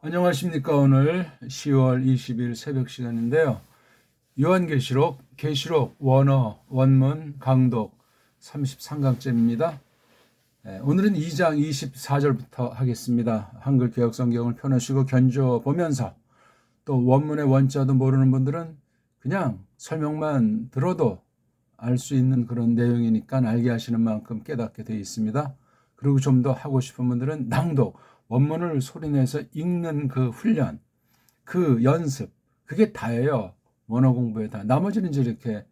안녕하십니까. 오늘 10월 20일 새벽 시간인데요. 요한계시록, 계시록, 원어, 원문, 강독 33강째입니다. 오늘은 2장 24절부터 하겠습니다. 한글 개역 성경을 펴놓으시고 견주어 보면서 또 원문의 원자도 모르는 분들은 그냥 설명만 들어도 알 수 있는 그런 내용이니까 알게 하시는 만큼 깨닫게 되어 있습니다. 그리고 좀 더 하고 싶은 분들은 낭독, 원문을 소리내서 읽는 그 훈련, 그 연습, 그게 다예요. 원어 공부에 다. 나머지는 이제 이렇게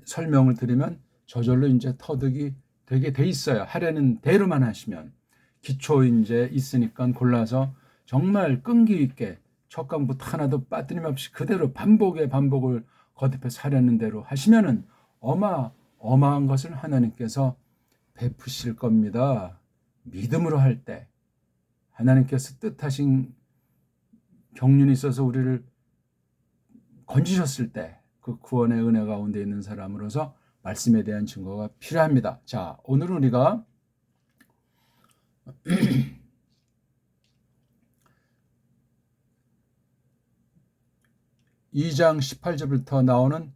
설명을 드리면 저절로 이제 터득이 되게 돼 있어요. 하려는 대로만 하시면. 기초 이제 있으니까 골라서 정말 끈기 있게 첫 강부터 하나도 빠뜨림없이 그대로 반복을 거듭해서 하려는 대로 하시면은 어마어마한 것을 하나님께서 베푸실 겁니다. 믿음으로 할 때 하나님께서 뜻하신 경륜이 있어서 우리를 건지셨을 때 그 구원의 은혜 가운데 있는 사람으로서 말씀에 대한 증거가 필요합니다. 자, 오늘은 우리가 2장 18절부터 나오는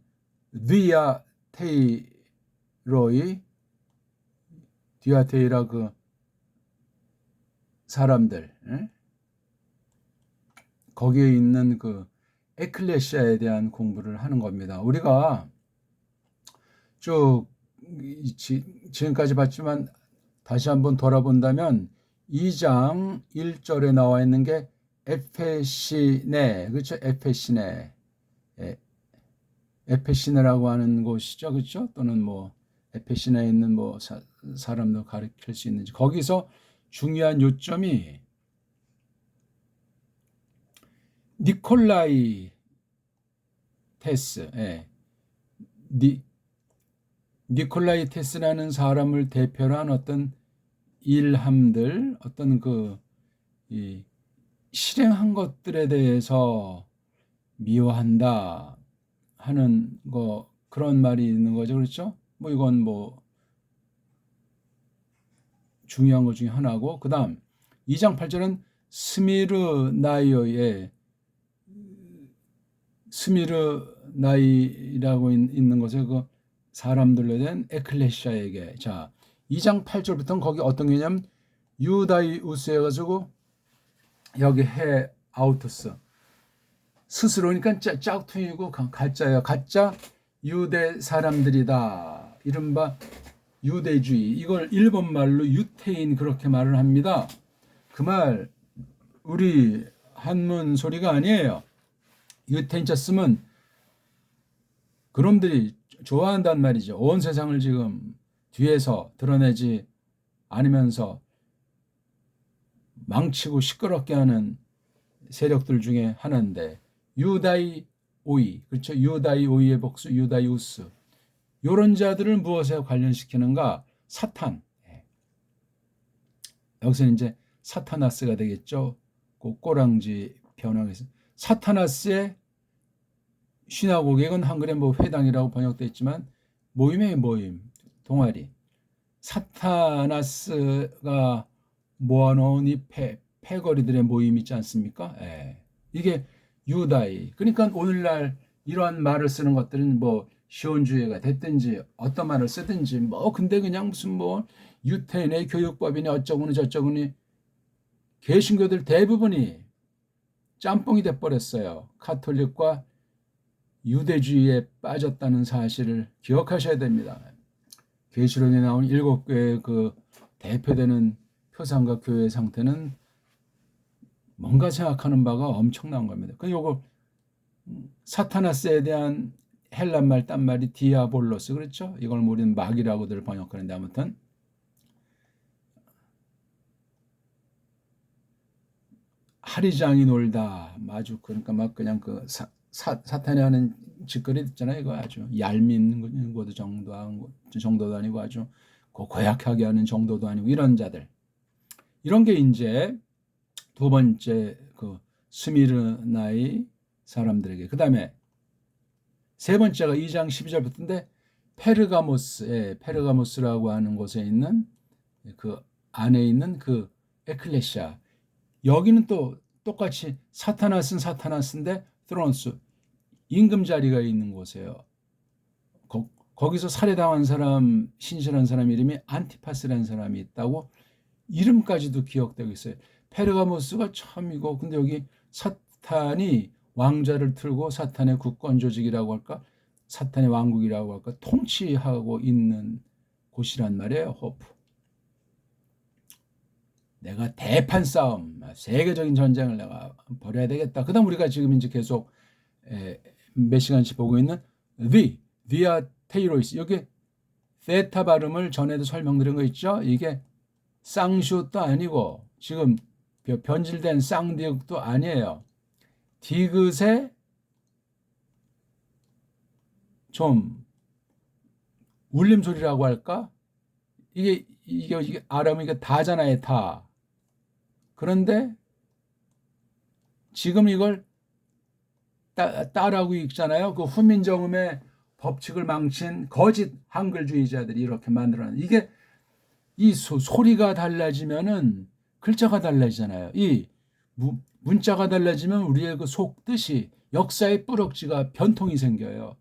디아테이라 그 사람들, 거기에 있는 그 에클레시아에 대한 공부를 하는 겁니다. 우리가 쭉 지금까지 봤지만 다시 한번 돌아본다면 2장 1절에 나와 있는 게 에페시네, 그렇죠? 에페시네라고 하는 곳이죠, 그렇죠? 또는 뭐 에페시네에 있는 뭐 사람도 가르칠 수 있는지, 거기서 중요한 요점이 니콜라이 테스, 니콜라이 테스라는 사람을 대표로 한 어떤 일함들, 어떤 실행한 것들에 대해서 미워한다 하는 그런 말이 있는 거죠, 그렇죠? 뭐 이건 뭐 중요한 것 중에 하나고, 그 다음 2장 8절은 스미르나이라고 있는 것에 그 사람들에 대한 에클레시아에게, 자 2장 8절부터는 거기 어떤 개념, 유다이우스 해가지고 여기 해 아우토스 스스로니까 짝퉁이고 가짜예요. 가짜 유대 사람들이다. 이른바 유대주의, 이걸 일본말로 유태인 그렇게 말을 합니다. 그 말 우리 한문 소리가 아니에요. 유태인자 쓰면 그놈들이 좋아한단 말이죠. 온 세상을 지금 뒤에서 드러내지 않으면서 망치고 시끄럽게 하는 세력들 중에 하나인데, 유다이 오이, 그렇죠? 유다이 오이의 복수 유다이우스, 요런 자들을 무엇에 관련시키는가? 사탄. 여기서 이제 사타나스가 되겠죠. 그 꼬랑지 변형해서 사타나스의 시나고객은 한글에 뭐 회당이라고 번역되어 있지만 모임의 모임, 동아리. 사타나스가 모아놓은 이 패거리들의 모임 있지 않습니까? 이게 유다이. 그러니까 오늘날 이러한 말을 쓰는 것들은 뭐 시온주의가 됐든지 어떤 말을 쓰든지 뭐 근데 그냥 무슨 뭐 유태인의 교육법이니 어쩌고니 저쩌고니, 개신교들 대부분이 짬뽕이 돼버렸어요. 카톨릭과 유대주의에 빠졌다는 사실을 기억하셔야 됩니다. 계시록에 나온 7교회의 그 대표되는 표상과 교회의 상태는 뭔가 생각하는 바가 엄청난 겁니다. 그 요거 사타나스에 대한 헬란말 딴말이 디아볼로스, 그렇죠? 이걸 우리는 마귀라고들 번역하는데, 아무튼 하리장이 놀다, 마주 그러니까 막 그냥 그 사탄이 하는 짓거리 있잖아요. 이거 아주 얄미운 것도 정도도 아니고 아주 고약하게 하는 정도도 아니고, 이런 자들, 이런 게 이제 두 번째 그 스미르나이 사람들에게. 그 다음에 세 번째가 2장 12절부터인데 페르가모스라고 하는 곳에 있는 그 안에 있는 그 에클레시아, 여기는 또 똑같이 사타나스는 사타나스인데 스테파노스 임금 자리가 있는 곳이에요. 거기서 살해당한 사람, 신실한 사람 이름이 안티파스라는 사람이 있다고 이름까지도 기억되고 있어요. 페르가모스가 처음이고, 근데 여기 사탄이 왕좌를 틀고 사탄의 국권 조직이라고 할까, 사탄의 왕국이라고 할까, 통치하고 있는 곳이란 말이에요. 호프. 내가 대판 싸움, 세계적인 전쟁을 내가 벌여야 되겠다. 그 다음 우리가 지금 이제 계속 몇 시간씩 보고 있는 via 테이로이스. 여기 세타 발음을 전에도 설명드린 거 있죠? 이게 쌍시옷도 아니고 지금 변질된 쌍디귿도 아니에요. 디귿의 좀 울림 소리라고 할까? 이게 아람이 이게 다잖아요, 다. 그런데 지금 이걸 따라하고 있잖아요. 그 훈민정음의 법칙을 망친 거짓 한글주의자들이 이렇게 만들어낸, 이게 이 소리가 달라지면은 글자가 달라지잖아요. 이 문자가 달라지면 우리의 그 속뜻이, 역사의 뿌럭지가 변통이 생겨요.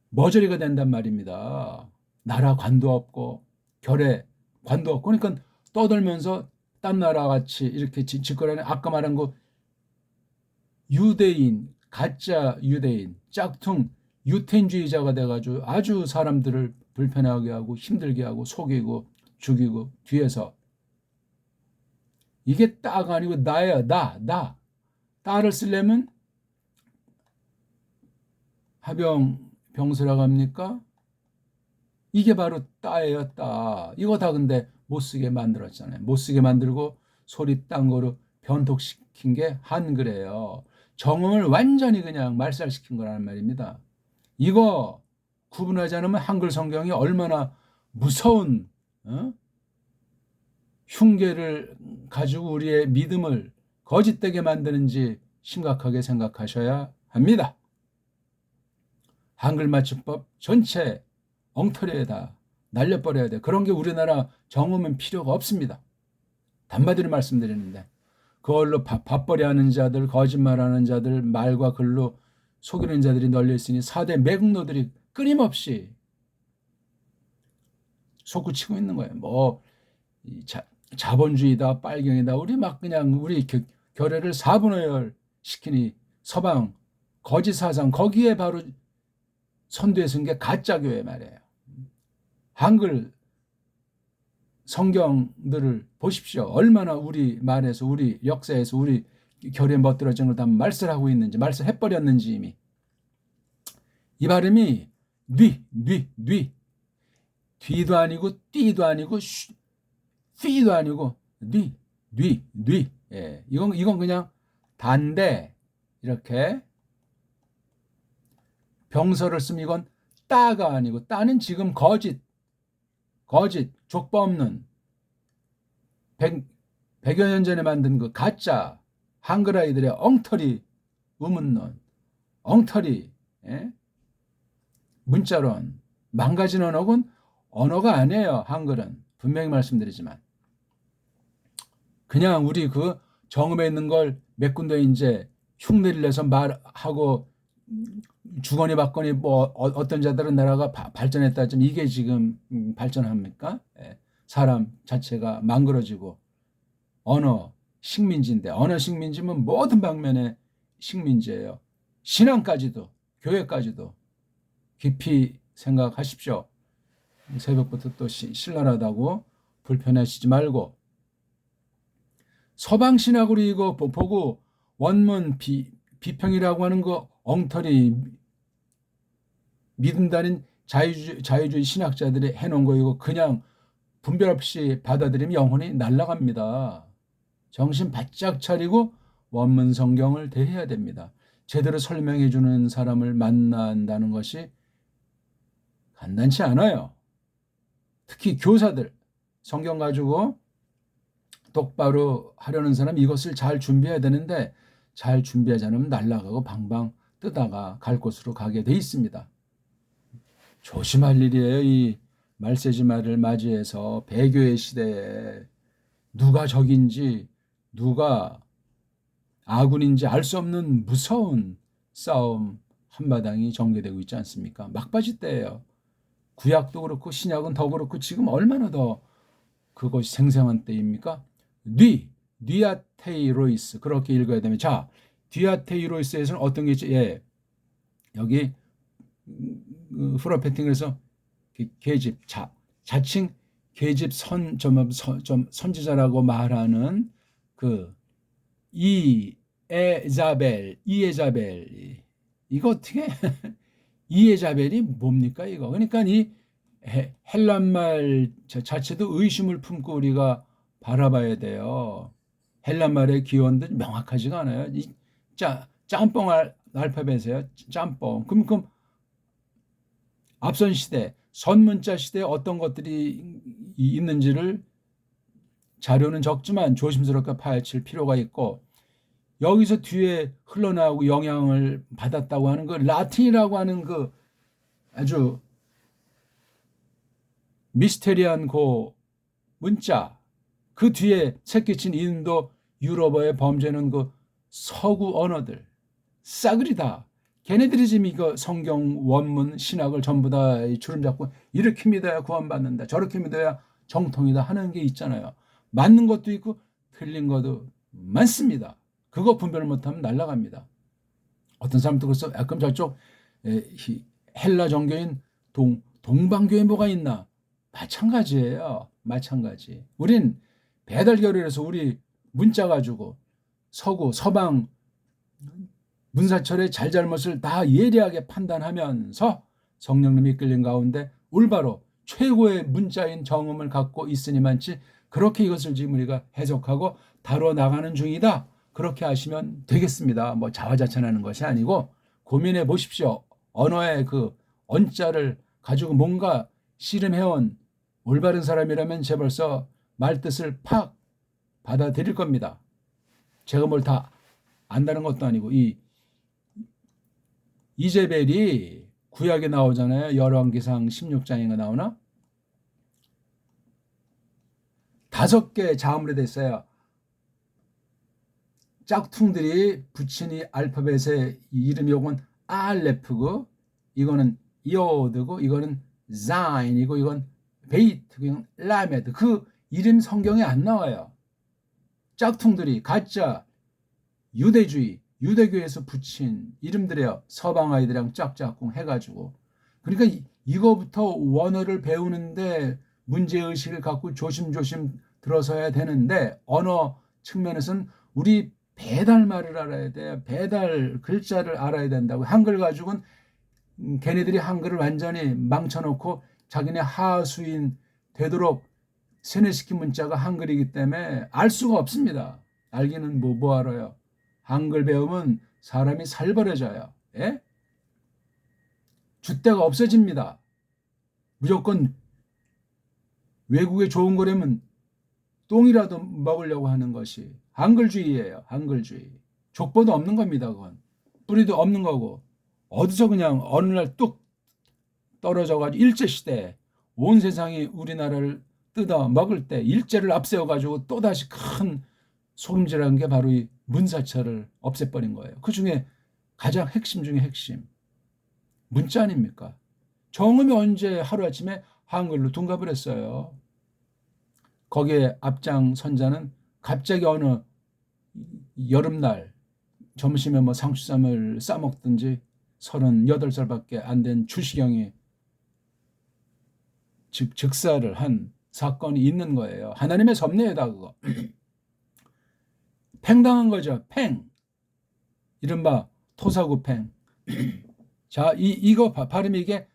머저리가 된단 말입니다. 나라 관도 없고 결의 관도 없고, 그러니까 떠들면서 딴 나라 같이 이렇게 짓거리는, 아까 말한 거 유대인, 가짜 유대인, 짝퉁 유태인주의자가 돼가지고 아주 사람들을 불편하게 하고 힘들게 하고 속이고 죽이고, 뒤에서 이게 따가 아니고 나야. 나 따를 쓰려면 병서라고 합니까? 이게 바로 따예요. 따. 이거 다 근데 못쓰게 만들었잖아요. 못쓰게 만들고 소리 딴 거로 변통시킨 게 한글이에요. 정음을 완전히 그냥 말살시킨 거라는 말입니다. 이거 구분하지 않으면 한글 성경이 얼마나 무서운 흉계를 가지고 우리의 믿음을 거짓되게 만드는지 심각하게 생각하셔야 합니다. 한글 맞춤법 전체 엉터리에다 날려버려야 돼. 그런 게 우리나라 정음은 필요가 없습니다. 단마디로 말씀드리는데, 그걸로 밥벌이 하는 자들, 거짓말하는 자들, 말과 글로 속이는 자들이 널려 있으니 4대 매국노들이 끊임없이 솟구치고 있는 거예요. 뭐 자본주의다, 빨갱이다, 우리 막 그냥 우리 결의를 4분의 1 시키니 서방 거짓 사상, 거기에 바로 선두에 선 게 가짜교회 말이에요. 한글 성경들을 보십시오. 얼마나 우리 말에서, 우리 역사에서, 우리 결의에 멋들어진 걸 다 말살하고 있는지, 말살해버렸는지. 이미 이 발음이 뒤도 아니고 띠도 아니고 휘도 아니고 뉘. 예, 이건 그냥 단데, 이렇게 병서를 쓰면 이건 따가 아니고, 따는 지금 거짓 족보 없는 100여 년 전에 만든 그 가짜 한글 아이들의 엉터리 의문론, 엉터리 문자론, 망가진 언어군 언어가 아니에요. 한글은 분명히 말씀드리지만, 그냥 우리 그 정음에 있는 걸 몇 군데 이제 흉내를 내서 말하고 주거니 받거니, 뭐 어떤 자들은 나라가 발전했다 하지만 이게 지금 발전합니까? 사람 자체가 망그러지고, 언어 식민지인데, 언어 식민지면 모든 방면의 식민지예요. 신앙까지도, 교회까지도 깊이 생각하십시오. 새벽부터 또 신랄하다고 불편하시지 말고, 서방 신학으로 이거 보고 원문 비평이라고 하는 거 엉터리 믿는다는 자유주의 신학자들이 해놓은 거, 이거 그냥 분별 없이 받아들이면 영혼이 날아갑니다. 정신 바짝 차리고 원문 성경을 대해야 됩니다. 제대로 설명해 주는 사람을 만난다는 것이 간단치 않아요. 특히 교사들, 성경 가지고 똑바로 하려는 사람, 이것을 잘 준비해야 되는데 잘 준비하지 않으면 날아가고 방방 뜨다가 갈 곳으로 가게 돼 있습니다. 조심할 일이에요. 이 말세지 말을 맞이해서 배교의 시대에 누가 적인지, 누가 아군인지 알 수 없는 무서운 싸움 한마당이 전개되고 있지 않습니까? 막바지 때예요. 구약도 그렇고 신약은 더 그렇고 지금 얼마나 더 그것이 생생한 때입니까? 디아테이로이스 그렇게 읽어야 되면 자 디아테이로이스에서는 어떤 게 있지? 예, 여기 프로페팅에서 계집 자칭 계집 선지자라고 말하는 그 이에자벨 이거 어떻게 이에자벨이 뭡니까 이거? 그러니까 이 헬란말 자체도 의심을 품고 우리가 바라봐야 돼요. 헬란말의 기원도 명확하지가 않아요. 이 짬뽕 알파벳이에요. 짬뽕. 그럼 앞선 시대, 선문자 시대에 어떤 것들이 있는지를 자료는 적지만 조심스럽게 파헤칠 필요가 있고 여기서 뒤에 흘러나오고 영향을 받았다고 하는 그 라틴이라고 하는 그 아주 미스테리한 그 문자 그 뒤에 새끼친 인도 유럽어의 범죄는 그 서구 언어들 싸그리 다 걔네들이 지금 이거 성경 원문 신학을 전부 다 주름 잡고 이렇게 믿어야 구원받는다 저렇게 믿어야 정통이다 하는 게 있잖아요. 맞는 것도 있고 틀린 것도 많습니다. 그거 분별을 못하면 날아갑니다. 어떤 사람도 그래서 그럼 저쪽 헬라 종교인 동방교회 뭐가 있나? 마찬가지예요. 마찬가지. 우린 배달 결의해서 우리 문자 가지고 서구 서방 문사철의 잘잘못을 다 예리하게 판단하면서 성령님이 이끌린 가운데 올바로 최고의 문자인 정음을 갖고 있으니만치 그렇게 이것을 지금 우리가 해석하고 다뤄 나가는 중이다. 그렇게 하시면 되겠습니다. 뭐 자화자찬하는 것이 아니고 고민해 보십시오. 언어의 그 언자를 가지고 뭔가 씨름해온 올바른 사람이라면 제 벌써 말뜻을 팍 받아들일 겁니다. 제가 뭘 다 안다는 것도 아니고 이제벨이 구약에 나오잖아요. 열왕기상 16장인가 나오나? 5개 자음으로 됐어요. 짝퉁들이 붙인 이 알파벳의 이름이 요건 알레프고 이거는 이오드고 이거는 자인이고 이건 베이트 이건 라메드 그 이름 성경에 안 나와요. 짝퉁들이 가짜 유대교에서 붙인 이름들이에요. 서방 아이들이랑 짝짝꿍 해가지고 그러니까 이거부터 원어를 배우는데 문제의식을 갖고 조심조심 들어서야 되는데 언어 측면에서는 우리 배달말을 알아야 돼. 배달 글자를 알아야 된다고. 한글 가지고는 걔네들이 한글을 완전히 망쳐놓고 자기네 하수인 되도록 세뇌시킨 문자가 한글이기 때문에 알 수가 없습니다. 알기는 뭐 알아요. 한글 배우면 사람이 살벌해져요. 예? 줏대가 없어집니다. 무조건 외국에 좋은 거라면 똥이라도 먹으려고 하는 것이 한글주의예요. 한글주의. 족보도 없는 겁니다. 그건. 뿌리도 없는 거고 어디서 그냥 어느 날 뚝 떨어져가지고 일제시대에 온 세상이 우리나라를 뜯어 먹을 때 일제를 앞세워가지고 또다시 큰 소금질한 게 바로 이 문사철을 없애버린 거예요. 그중에 가장 핵심 중에 핵심. 문자 아닙니까? 정음이 언제 하루아침에 한글로 둔갑을 했어요. 거기에 앞장 선자는 갑자기 어느 여름날 점심에 뭐 상추쌈을 싸먹든지 38살밖에 안 된 주시경이 즉사를 한 사건이 있는 거예요. 하나님의 섭리에다 그거. 팽당한 거죠. 팽. 이른바 토사구팽. 자, 이거 발음이 이게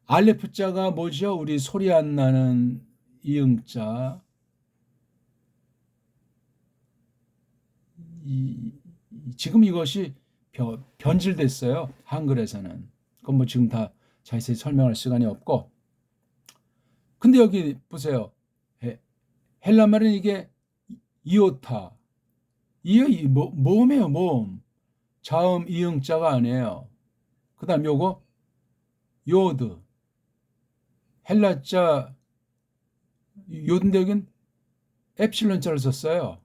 알레프자가 뭐죠? 우리 소리 안 나는 이응자. 지금 이것이 변질됐어요. 한글에서는. 그건 뭐 지금 다 자세히 설명할 시간이 없고. 근데 여기 보세요. 헬라말은 이게 이오타. 이게 모음이에요. 모음. 자음 이응자가 아니에요. 그 다음 요거 요드. 헬라자 요드인데 여긴 엡실론자를 썼어요.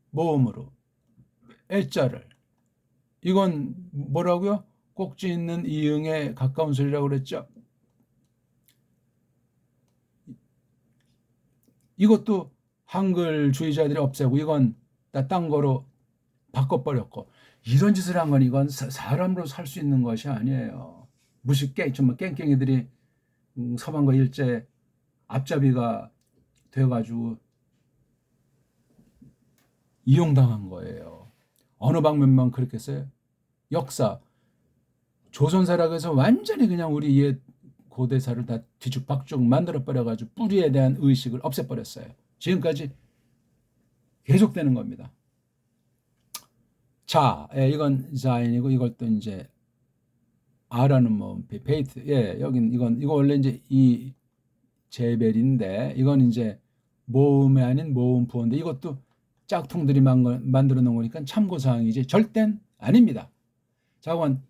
모음으로. 애자를. 이건 뭐라고요? 꼭지 있는 이응에 가까운 소리라고 그랬죠. 이것도 한글주의자들이 없애고 이건 딴 거로 바꿔버렸고, 이런 짓을 한 건 이건 사람으로 살 수 있는 것이 아니에요. 무식 정말 깽깽이들이 서방과 일제 앞잡이가 돼가지고 이용당한 거예요. 어느 방면만 그렇게 써요. 역사 조선사라고 해서 완전히 그냥 우리 옛 고대사를 다 뒤죽박죽 만들어버려가지고 뿌리에 대한 의식을 없애버렸어요. 지금까지 계속되는 겁니다. 자, 이건 자인이고 이것도 이제 아라는 뭐 베이트, 여긴 이거 원래 이제 이 제벨인데 이건 이제 모음이 아닌 모음 부호인데 이것도 짝퉁들이 만들어 놓은 거니까 참고사항이지 절대는 아닙니다. 자, 그건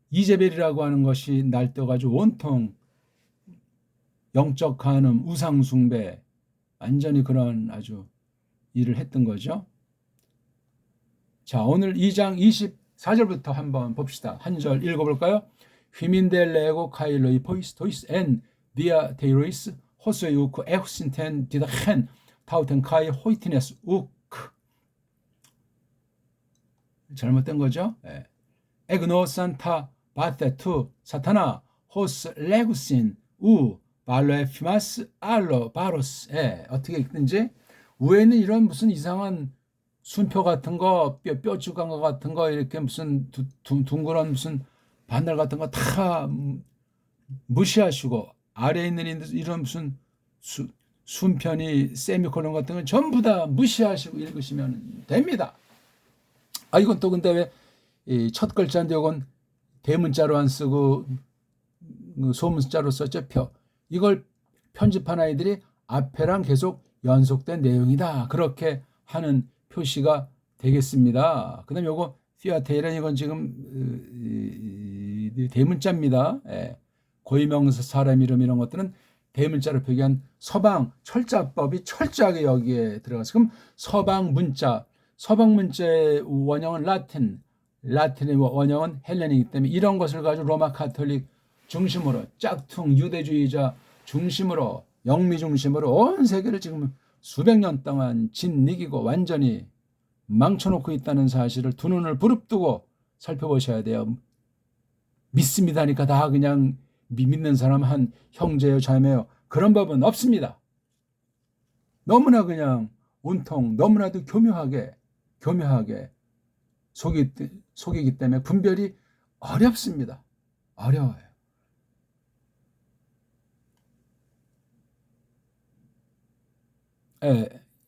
이제벨이라고 하는 것이 날뛰어가지고 온통 영적 간음, 우상 숭배, 완전히 그런 아주 일을 했던 거죠. 자, 오늘 2장 24절부터 한번 봅시다. 한 절 읽어볼까요? 휘민델 레고 카일로이 포이스 토이스 엔 디아 테이로이스 호스의 우크 에후신텐 디다 헨 타우텐 카이 호이티네스 우크. 잘못된 거죠? 에그노 산타 바테투 사타나 호스 레구신 우 발로에피마스 알로 바로스. 어떻게 읽든지 위에는 이런 무슨 이상한 순표 같은 거, 뼈 주간 거 같은 거, 이렇게 무슨 둥그런 무슨 반달 같은 거 다 무시하시고, 아래에 있는 이런 무슨 순편이 세미콜론 같은 건 전부 다 무시하시고 읽으시면 됩니다. 이건 또 근데 왜 첫 글자인데 이건 대문자로 안 쓰고 소문자로 썼죠? 이걸 편집한 아이들이 앞에랑 계속 연속된 내용이다, 그렇게 하는 표시가 되겠습니다. 그 다음에 요거 피아테이란 이건 지금 대문자입니다. 고유명사, 사람 이름 이런 것들은 대문자로 표기한 서방 철자법이 철저하게 여기에 들어가서, 그럼 서방 문자의 원형은 라틴의 원형은 헬레니이기 때문에 이런 것을 가지고 로마 카톨릭 중심으로 짝퉁 유대주의자 중심으로 영미 중심으로 온 세계를 지금 수백 년 동안 짓이기고 완전히 망쳐놓고 있다는 사실을 두 눈을 부릅뜨고 살펴보셔야 돼요. 믿습니다니까 다 그냥 믿는 사람 한 형제요 자매요, 그런 법은 없습니다. 너무나 그냥 온통 너무나도 교묘하게 속이기 때문에 분별이 어렵습니다. 어려워요.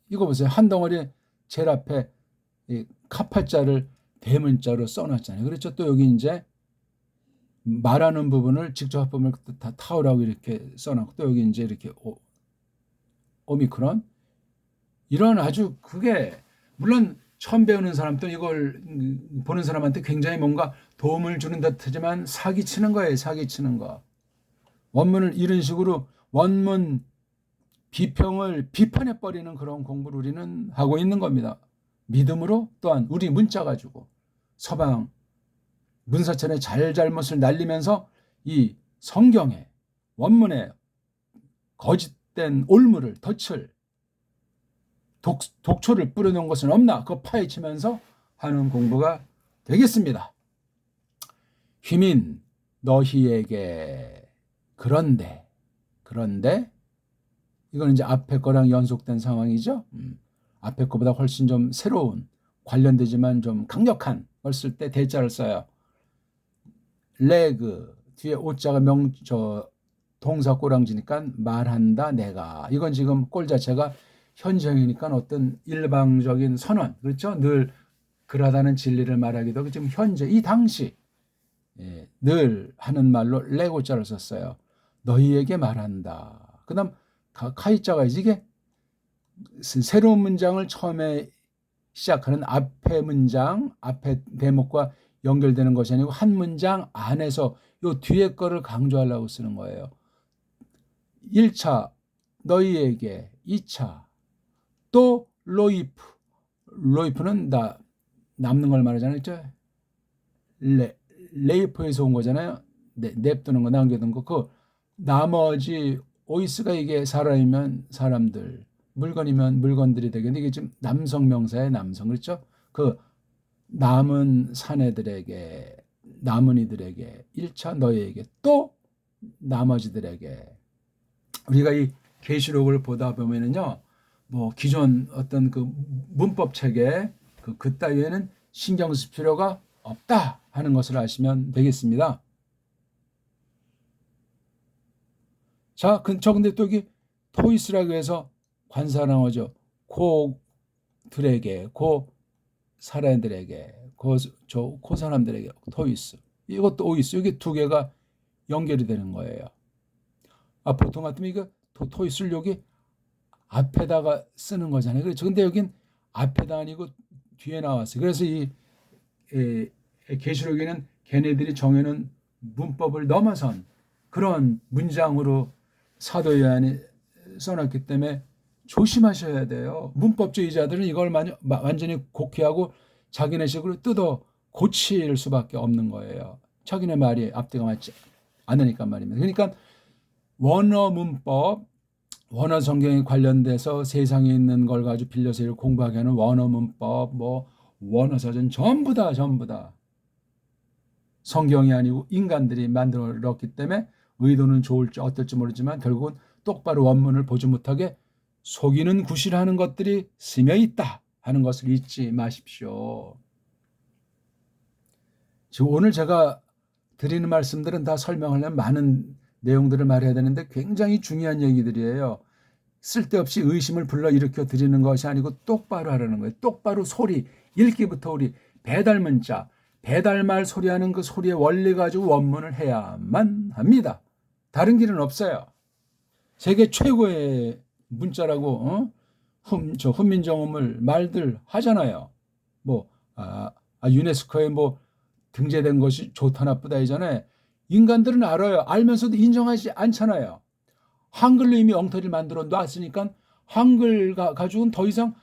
이거 보세요. 한 덩어리 제일 앞에 카팔자를 대문자로 써놨잖아요. 그렇죠. 또 여기 이제 말하는 부분을 직접 합보면 다 타오라고 이렇게 써놨고, 또 여기 이제 이렇게 오미크론, 이런 아주 그게 물론 처음 배우는 사람도 이걸 보는 사람한테 굉장히 뭔가 도움을 주는 듯하지만 사기치는 거예요. 사기치는 거. 원문을 이런 식으로 원문 비평을 비판해버리는 그런 공부를 우리는 하고 있는 겁니다. 믿음으로 또한 우리 문자 가지고 서방 문사천의 잘잘못을 날리면서 이 성경의 원문에 거짓된 올무를 덫을 독초를 뿌려놓은 것은 없나, 그거 파헤치면서 하는 공부가 되겠습니다. 휘민 너희에게 그런데 이건 이제 앞에 거랑 연속된 상황이죠. 앞에 거보다 훨씬 좀 새로운 관련되지만 좀 강력한 걸 쓸 때 대자를 써요. 레그 뒤에 오자가 동사 꼬랑지니까 말한다 내가. 이건 지금 꼴 자체가 현정이니까 어떤 일방적인 선언, 그렇죠? 늘 그러다는 진리를 말하기도 하고, 지금 현재 이 당시 늘 하는 말로 레고자를 썼어요. 너희에게 말한다. 그 다음 카이자가 이게 새로운 문장을 처음에 시작하는 앞에 문장, 앞에 대목과 연결되는 것이 아니고 한 문장 안에서 요 뒤에 거를 강조하려고 쓰는 거예요. 1차 너희에게, 2차 또 로이프는 남는 걸 말하잖아요. 그렇죠? 레이프에서 온 거잖아요. 냅두는 거, 남겨둔 거. 그 나머지 오이스가 이게 사람이면 사람들, 물건이면 물건들이 되겠는데 이게 지금 남성 명사의 남성. 그렇죠? 그 남은 사내들에게, 남은 이들에게, 1차 너희에게, 또 나머지들에게. 우리가 이 계시록을 보다 보면은요, 뭐 기존 어떤 그 문법 체계 그 따위에는 신경 쓸 필요가 없다 하는 것을 아시면 되겠습니다. 자, 근데 또 여기 토이스라고 해서 관사랑어죠. 고들에게, 고 사람들에게, 고 사람들에게 토이스. 이것도 오이스. 이게 두 개가 연결이 되는 거예요. 보통 같으면 이거 토이스를 여기 앞에다가 쓰는 거잖아요. 그렇죠. 근데 여긴 앞에다 아니고 뒤에 나왔어요. 그래서 이 계시록에는 걔네들이 정해놓은 문법을 넘어선 그런 문장으로 사도 요한이 써놨기 때문에 조심하셔야 돼요. 문법주의자들은 이걸 완전히 곡해하고 자기네식으로 뜯어 고칠 수밖에 없는 거예요. 자기네 말이 앞뒤가 맞지 않으니까 말입니다. 그러니까 원어 문법, 원어 성경에 관련돼서 세상에 있는 걸 가지고 빌려서 공부하게 하는 원어 문법, 뭐 원어 사전 전부 다 성경이 아니고 인간들이 만들었기 때문에 의도는 좋을지 어떨지 모르지만 결국은 똑바로 원문을 보지 못하게 속이는 구실하는 것들이 스며 있다 하는 것을 잊지 마십시오. 지금 오늘 제가 드리는 말씀들은 다 설명하려면 많은 내용들을 말해야 되는데 굉장히 중요한 얘기들이에요. 쓸데없이 의심을 불러일으켜 드리는 것이 아니고 똑바로 하라는 거예요. 똑바로 소리, 읽기부터 우리 배달문자, 배달말 소리하는 그 소리의 원리 가지고 원문을 해야만 합니다. 다른 길은 없어요. 세계 최고의 문자라고 훈민정음을 말들 하잖아요. 유네스코에 뭐 등재된 것이 좋다 나쁘다 이전에 인간들은 알아요. 알면서도 인정하지 않잖아요. 한글로 이미 엉터리를 만들어 놨으니까 한글 가지고는 더 이상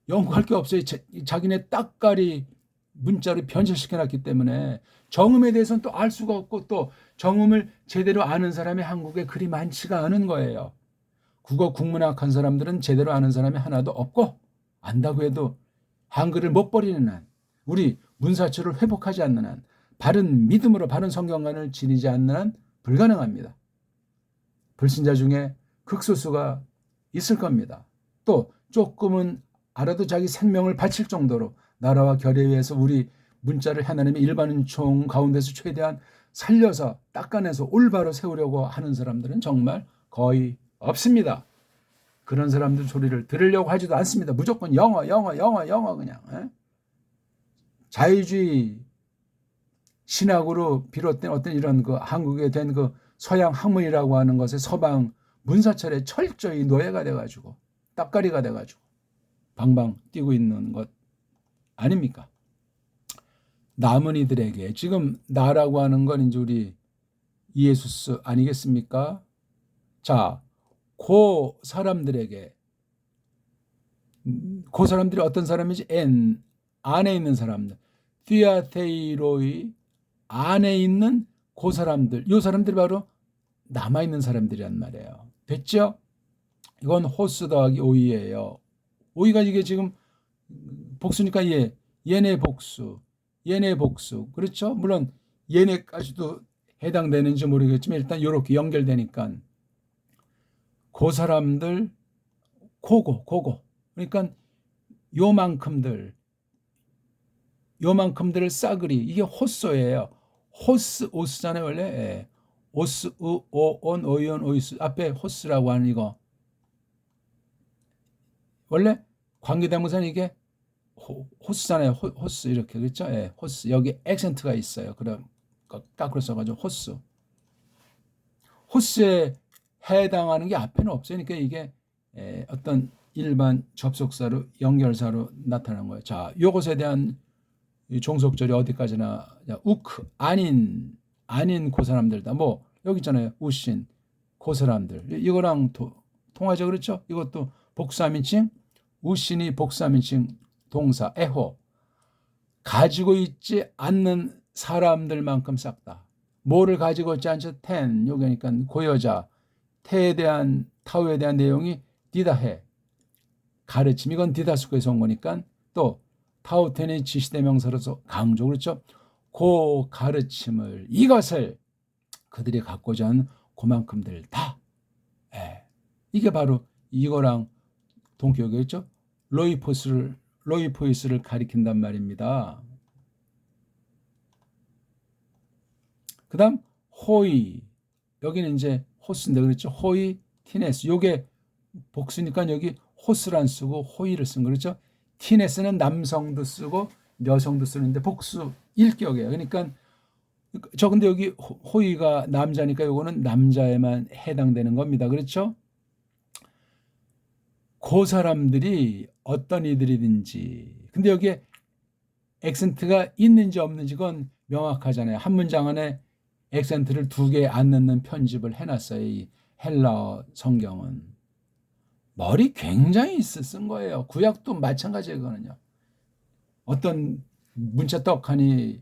연구할 게 없어요. 자기네 따까리 문자로 변질시켜놨기 때문에 정음에 대해서는 또 알 수가 없고 또 정음을 제대로 아는 사람이 한국에 그리 많지가 않은 거예요. 국어 국문학 한 사람들은 제대로 아는 사람이 하나도 없고 안다고 해도 한글을 못 버리는 한, 우리 문사처를 회복하지 않는 한, 바른 믿음으로 바른 성경관을 지니지 않는 한 불가능합니다. 불신자 중에 극소수가 있을 겁니다. 또 조금은 알아도 자기 생명을 바칠 정도로 나라와 결의에 의해서 우리 문자를 하나님의 일반인총 가운데서 최대한 살려서 닦아내서 올바로 세우려고 하는 사람들은 정말 거의 없습니다. 그런 사람들 소리를 들으려고 하지도 않습니다. 무조건 영어 그냥. 자유주의 신학으로 비롯된 어떤 이런 그 한국에 된 그 서양 학문이라고 하는 것에 서방 문사철에 철저히 노예가 돼가지고 따까리가 돼가지고 방방 뛰고 있는 것 아닙니까? 남은 이들에게 지금 나라고 하는 건 이제 우리 이에수스 아니겠습니까? 자, 그 사람들에게, 그 사람들이 어떤 사람이지? 안에 있는 사람들, 디아테이로의 안에 있는 그 사람들, 이 사람들이 바로 남아있는 사람들이란 말이에요. 됐죠? 이건 호스 더하기 오이예요. 오이가 이게 지금 복수니까 얘네 복수, 얘네 복수. 그렇죠? 물론 얘네까지도 해당되는지 모르겠지만 일단 이렇게 연결되니까 그 사람들 고고. 그러니까 요만큼들을 싸그리, 이게 호소예요. 오스잖아요 원래. 오스, 오온, 오이온, 오이스 앞에 호스라고 하는 이거 원래 관계대명사는 이게 호스잖아요. 호스 이렇게 그렇죠? 호스 여기 액센트가 있어요. 그럼 까꾸로 써가지고 호스에 해당하는 게 앞에는 없어요. 그러니까 이게 어떤 일반 접속사로 연결사로 나타나는 거예요. 자, 요것에 대한 종속절이 어디까지나 우크 아닌 그 사람들다. 뭐 여기 있잖아요. 우신 그 사람들 이거랑 통하죠. 그렇죠? 이것도 복수함인칭 우신이 복수함인칭 동사 에호 가지고 있지 않는 사람들만큼 싹다. 뭐를 가지고 있지 않죠? 텐, 요게니까 고여자, 태에 대한 타우에 대한 내용이 디다해, 가르침. 이건 디다스코에서 온 거니까 또 타우텐의 지시대명사로서 강조. 그렇죠? 그 가르침을, 이것을 그들이 갖고자 하는 그만큼들 다. 예. 이게 바로 이거랑 동격이겠죠? 로이포이스를 가리킨단 말입니다. 그 다음 호이, 여기는 이제 호스인데 그렇죠? 호이, 티네스. 요게 복수니까 여기 호스란 쓰고 호이를 쓴 그렇죠? 티네스는 남성도 쓰고 여성도 쓰는데 복수 일격이에요. 그러니까 저 근데 여기 호이가 남자니까 요거는 남자에만 해당되는 겁니다. 그렇죠? 그 사람들이 어떤 이들이든지, 근데 여기에 액센트가 있는지 없는지 그건 명확하잖아요. 한 문장 안에 액센트를 2개 안 넣는 편집을 해놨어요. 이 헬라어 성경은. 머리 굉장히 쓴 거예요. 구약도 마찬가지예요. 그거는요. 어떤 문자 떡하니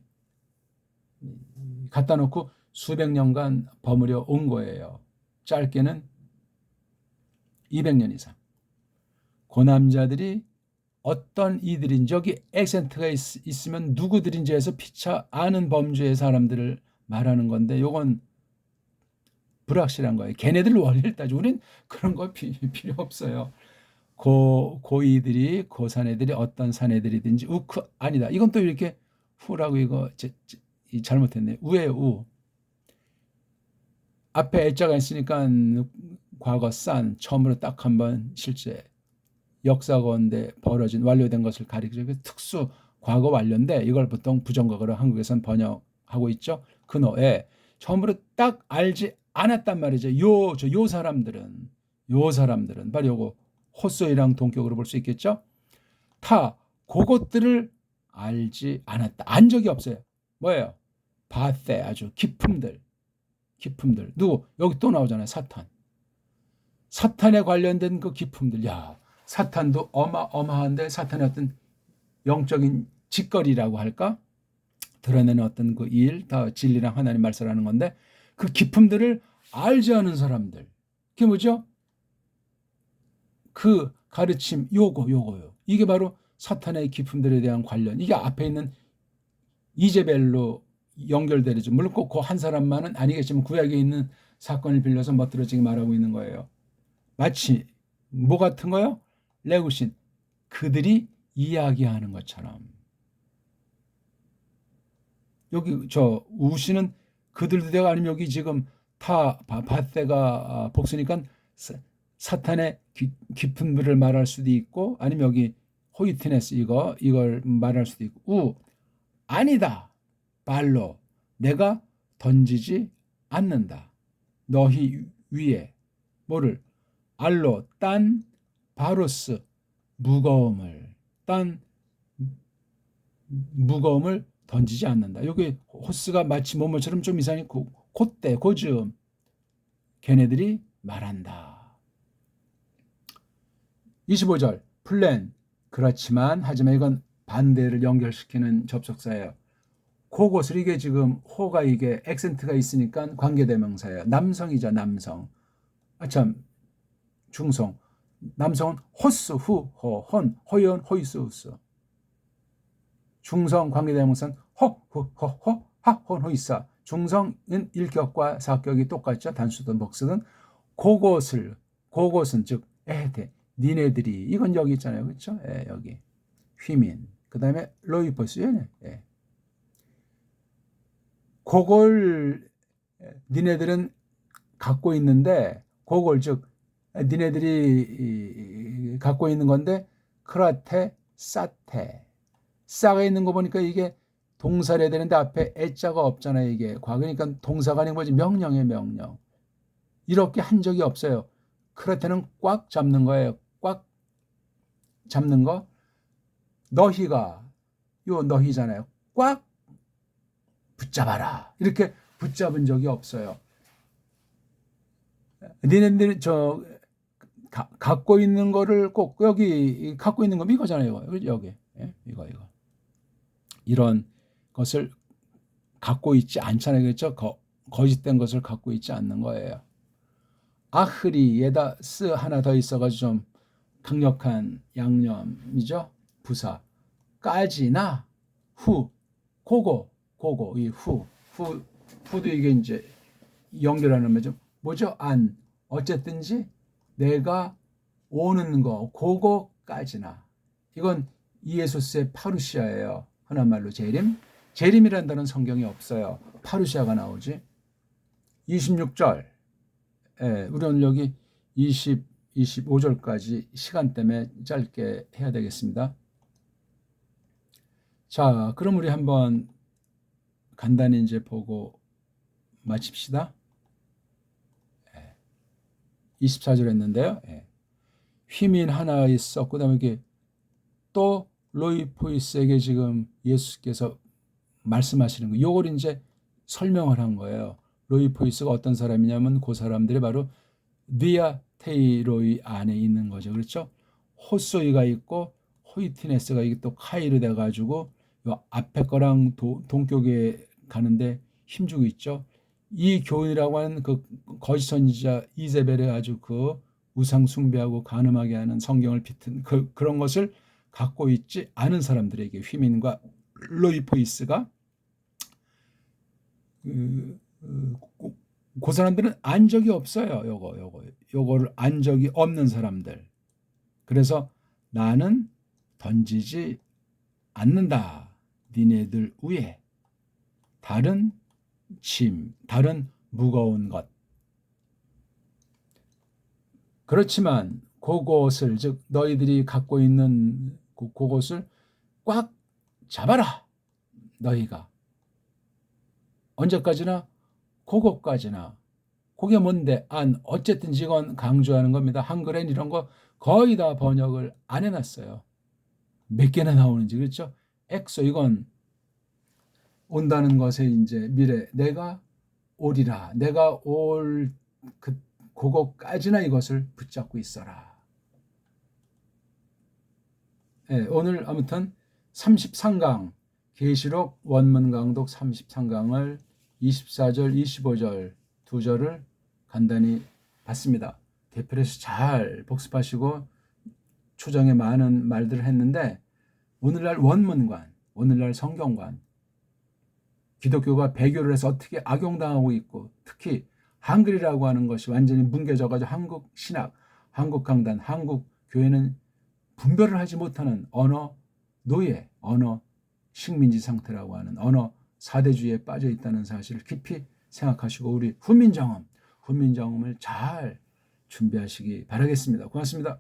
갖다 놓고 수백 년간 버무려 온 거예요. 짧게는 200년 이상. 그 남자들이 어떤 이들인지, 여기 액센트가 있으면 누구들인지 해서 피차 아는 범주의 사람들을 말하는 건데 요건 불확실한 거예요. 걔네들 원리를 따지고 우린 그런 거 필요 없어요. 고이들이, 고사내들이 어떤 사내들이든지 우크 아니다. 이건 또 이렇게 후라고 이거 잘못했네. 우에 우. 앞에 애자가 있으니까 과거 산 처음으로 딱 한번 실제 역사건대 벌어진 완료된 것을 가리키는 특수 과거 완료인데 이걸 보통 부정과거로 한국에서는 번역하고 있죠. 그노에 처음으로 딱 알지 않았단 말이죠. 요 사람들은 바로 요거 호소이랑 동격으로 볼 수 있겠죠. 그것들을 알지 않았다. 안 적이 없어요. 뭐예요? 바세, 아주 기품들. 누구? 여기 또 나오잖아요. 사탄에 관련된 그 기품들. 야, 사탄도 어마어마한데 사탄의 어떤 영적인 짓거리라고 할까? 드러내는 어떤 그 일, 다 진리랑 하나님 말씀하는 건데 그 기품들을 알지 않은 사람들. 그게 뭐죠? 그 가르침 요거요. 이게 바로 사탄의 기품들에 대한 관련. 이게 앞에 있는 이제벨로 연결되죠. 물론 꼭 그 한 사람만은 아니겠지만 구약에 있는 사건을 빌려서 멋들어지게 말하고 있는 거예요. 마치 뭐 같은 거요? 레구신, 그들이 이야기하는 것처럼. 여기 저 우시는 그들도 되고 아니면 여기 지금 바세가 복수니까 사탄의 깊은 물을 말할 수도 있고 아니면 여기 호이트네스 이걸 말할 수도 있고 아니다. 발로 내가 던지지 않는다. 너희 위에 뭐를 알로 딴 바로스 무거움을 던지지 않는다. 여기 호스가 마치 뭐뭐처럼 좀 이상해. 그때 고즈음 걔네들이 말한다. 25절 플랜 그렇지만 하지만 이건 반대를 연결시키는 접속사예요. 그것을 이게 지금 호가 이게 액센트가 있으니까 관계대명사예요. 남성이죠. 남성. 참 중성. 남성은 호스, 후, 호, 헌, 호연, 호이스, 우스. 중성 관계대명사는 호, 후, 호, 하, 헌, 호이사. 중성은 일격과 사격이 똑같죠. 단수든 복수든. 그것은 즉 에헤테, 니네들이 이건 여기 있잖아요. 그렇죠? 예, 여기 휘민. 그다음에 로이포스. 예. 그걸 니네들은 갖고 있는데 그걸 즉 니네들이 갖고 있는 건데 크라테 사테 싸가 있는 거 보니까 이게 동사를 해야 되는데 앞에 애자가 없잖아요. 이게 과거니까 동사가 아닌 거지. 명령이에요. 명령. 이렇게 한 적이 없어요. 크라테는 꽉 잡는 거예요. 꽉 잡는 거. 너희가 요 너희잖아요. 꽉 붙잡아라. 이렇게 붙잡은 적이 없어요. 니네들 갖고 있는 거를 꼭 여기 갖고 있는 거 이거잖아요. 여기 예? 이거. 이런 것을 갖고 있지 않잖아요. 그렇죠? 거짓된 것을 갖고 있지 않는 거예요. 아흐리에다 쓰 하나 더 있어가지고 좀 강력한 양념이죠. 부사. 까지나 후. 고고 이 후도 이게 이제 연결하는 거죠. 뭐죠? 안. 어쨌든지 내가 오는 거 그거까지나. 이건 이에소스의 파루시아예요. 흔한 말로 재림이라는 단어는 성경에 없어요. 파루시아가 나오지. 26절. 우리 오늘 여기 25절까지 시간 때문에 짧게 해야 되겠습니다. 자, 그럼 우리 한번 간단히 이제 보고 마칩시다. 24절 했는데요. 휘민 하나 있었고, 그 다음에 이게 또 로이포이스에게 지금 예수께서 말씀하시는 거, 요걸 이제 설명을 한 거예요. 로이포이스가 어떤 사람이냐면 그 사람들이 바로 디아테이로이 안에 있는 거죠. 그렇죠? 호소이가 있고 호이티네스가 이게 또 카이로 돼가지고 요 앞에 거랑 동격에 가는데 힘주고 있죠. 이 교인이라고 하는 그 거짓 선지자 이세벨의 아주 그 우상 숭배하고 간음하게 하는 성경을 비튼 그런 것을 갖고 있지 않은 사람들에게 휘민과 로이포이스가 그 사람들은 안 적이 없어요. 요거를 안 적이 없는 사람들. 그래서 나는 던지지 않는다. 니네들 위에 다른 짐, 다른 무거운 것. 그렇지만 그것을, 즉 너희들이 갖고 있는 그것을 꽉 잡아라. 너희가 언제까지나? 그것까지나. 그게 뭔데? 어쨌든 이건 강조하는 겁니다. 한글엔 이런 거 거의 다 번역을 안 해놨어요. 몇 개나 나오는지. 그렇죠? 엑소, 이건 온다는 것의 이제 미래. 내가 오리라. 내가 올 그거까지나 이것을 붙잡고 있어라. 오늘 아무튼 33강 계시록 원문 강독 33강을 24절, 25절 두 절을 간단히 봤습니다. 대표해서 잘 복습하시고 초정에 많은 말들을 했는데, 오늘날 원문관, 오늘날 성경관, 기독교가 배교를 해서 어떻게 악용당하고 있고, 특히 한글이라고 하는 것이 완전히 뭉개져가지고 한국 신학, 한국 강단, 한국 교회는 분별을 하지 못하는 언어 노예, 언어 식민지 상태라고 하는 언어 사대주의에 빠져 있다는 사실을 깊이 생각하시고 우리 훈민정음을 잘 준비하시기 바라겠습니다. 고맙습니다.